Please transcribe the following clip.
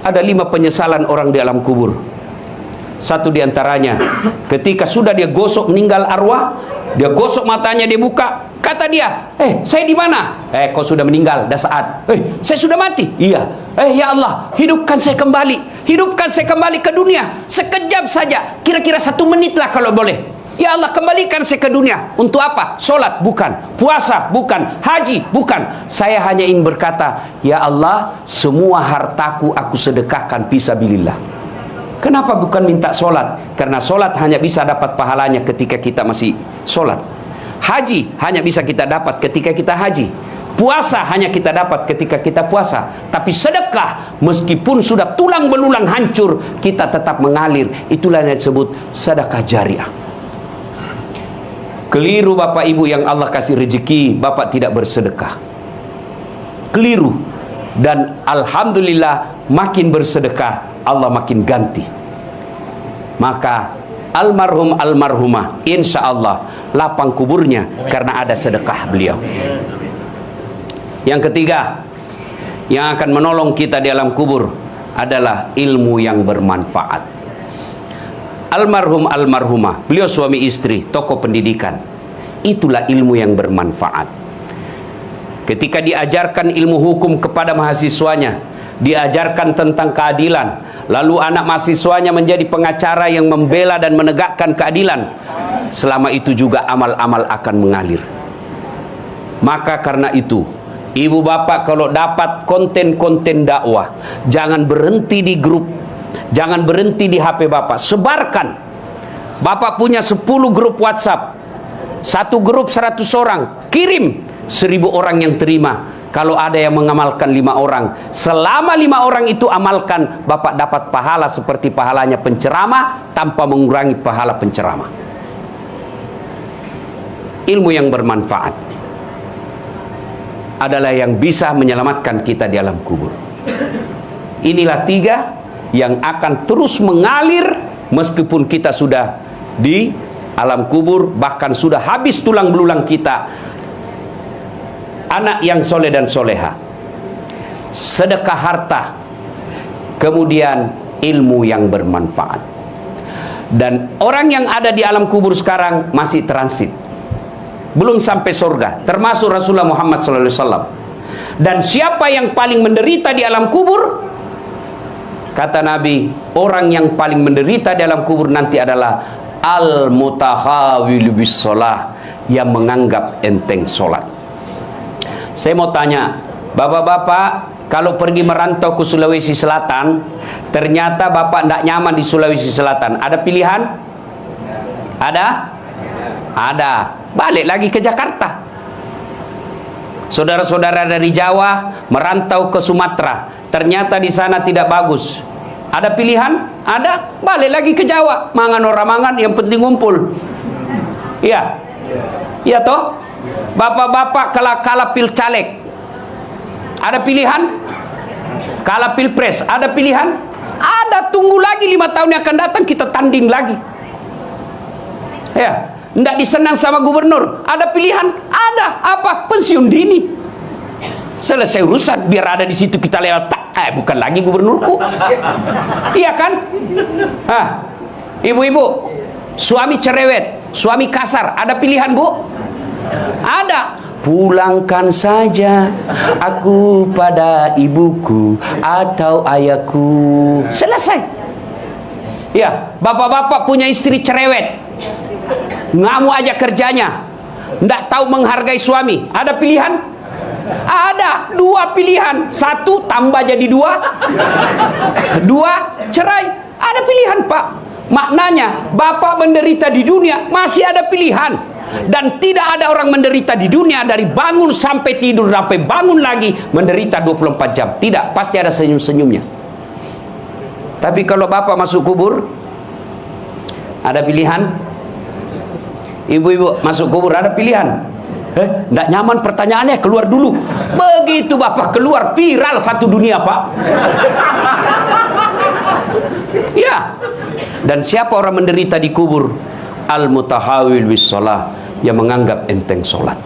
Ada 5 penyesalan orang di alam kubur. Satu diantaranya, ketika sudah dia gosok meninggal arwah, dia gosok matanya, dia buka, kata dia, saya di mana? Kau sudah meninggal, dah saat. Saya sudah mati. Iya. Ya Allah, hidupkan saya kembali, hidupkan saya kembali ke dunia, sekejap saja, kira-kira 1 menit lah kalau boleh. Ya Allah, kembalikan saya ke dunia. Untuk apa? Solat? Bukan. Puasa? Bukan. Haji? Bukan. Saya hanya ingin berkata, ya Allah, semua hartaku aku sedekahkan fisabilillah. Kenapa bukan minta solat? Karena solat hanya bisa dapat pahalanya ketika kita masih solat. Haji hanya bisa kita dapat ketika kita haji. Puasa hanya kita dapat ketika kita puasa. Tapi sedekah, meskipun sudah tulang belulang hancur, kita tetap mengalir. Itulah yang disebut sedekah jariah. Keliru Bapak Ibu yang Allah kasih rezeki, Bapak tidak bersedekah. Keliru. Dan Alhamdulillah, makin bersedekah, Allah makin ganti. Maka almarhum almarhumah, insya Allah lapang kuburnya karena ada sedekah beliau. Yang ketiga, yang akan menolong kita di alam kubur adalah ilmu yang bermanfaat. Almarhum almarhumah, beliau suami istri, tokoh pendidikan. Itulah ilmu yang bermanfaat. Ketika diajarkan ilmu hukum kepada mahasiswanya, diajarkan tentang keadilan, lalu anak mahasiswanya menjadi pengacara yang membela dan menegakkan keadilan, selama itu juga amal-amal akan mengalir. Maka karena itu, ibu bapak kalau dapat konten-konten dakwah, jangan berhenti di grup, jangan berhenti di HP bapak, sebarkan. Bapak punya 10 grup WhatsApp, satu grup 100 orang, kirim, 1000 orang yang terima. Kalau ada yang mengamalkan 5 orang, selama 5 orang itu amalkan, bapak dapat pahala seperti pahalanya penceramah tanpa mengurangi pahala penceramah. Ilmu yang bermanfaat adalah yang bisa menyelamatkan kita di alam kubur. Inilah 3 yang akan terus mengalir meskipun kita sudah di alam kubur, bahkan sudah habis tulang belulang kita. Anak yang soleh dan soleha, sedekah harta, kemudian ilmu yang bermanfaat. Dan orang yang ada di alam kubur sekarang masih transit, belum sampai surga, termasuk Rasulullah Muhammad SAW. Dan siapa yang paling menderita di alam kubur? Kata Nabi, orang yang paling menderita di alam kubur nanti adalah al-mutahawil bis sholah, yang menganggap enteng sholat. Saya mau tanya, bapak-bapak, kalau pergi merantau ke Sulawesi Selatan, ternyata bapak tidak nyaman di Sulawesi Selatan, ada pilihan? Ada? Ada. Balik lagi ke Jakarta. Saudara-saudara dari Jawa merantau ke Sumatera, ternyata di sana tidak bagus, ada pilihan? Ada. Balik lagi ke Jawa, mangan orang mangan, yang penting ngumpul. Iya. Iya toh? Bapak-bapak kalah pil caleg, ada pilihan? Kalah pilpres, ada pilihan? Ada. Tunggu lagi 5 tahun yang akan datang, kita tanding lagi. Ya, tidak disenang sama gubernur, ada pilihan? Ada. Apa? Pensiun dini. Selesai urusan, biar ada di situ kita lewat. Bukan lagi gubernurku. Iya kan? Ibu-ibu, suami cerewet, suami kasar, ada pilihan bu? Ada. Pulangkan saja aku pada ibuku atau ayahku. Selesai. Ya, bapak-bapak punya istri cerewet, ngamuk aja kerjanya, ndak tahu menghargai suami, ada pilihan? Ada. 2 pilihan, 1 tambah jadi 2, 2 cerai. Ada pilihan pak. Maknanya bapak menderita di dunia masih ada pilihan. Dan tidak ada orang menderita di dunia dari bangun sampai tidur sampai bangun lagi menderita 24 jam. Tidak, pasti ada senyum-senyumnya. Tapi kalau bapak masuk kubur, ada pilihan? Ibu-ibu masuk kubur, ada pilihan? Nggak nyaman pertanyaannya, keluar dulu. Begitu bapak keluar, viral satu dunia pak. Ya. Dan siapa orang menderita di kubur? Al-mutahawil bis sholah, yang menganggap enteng sholat.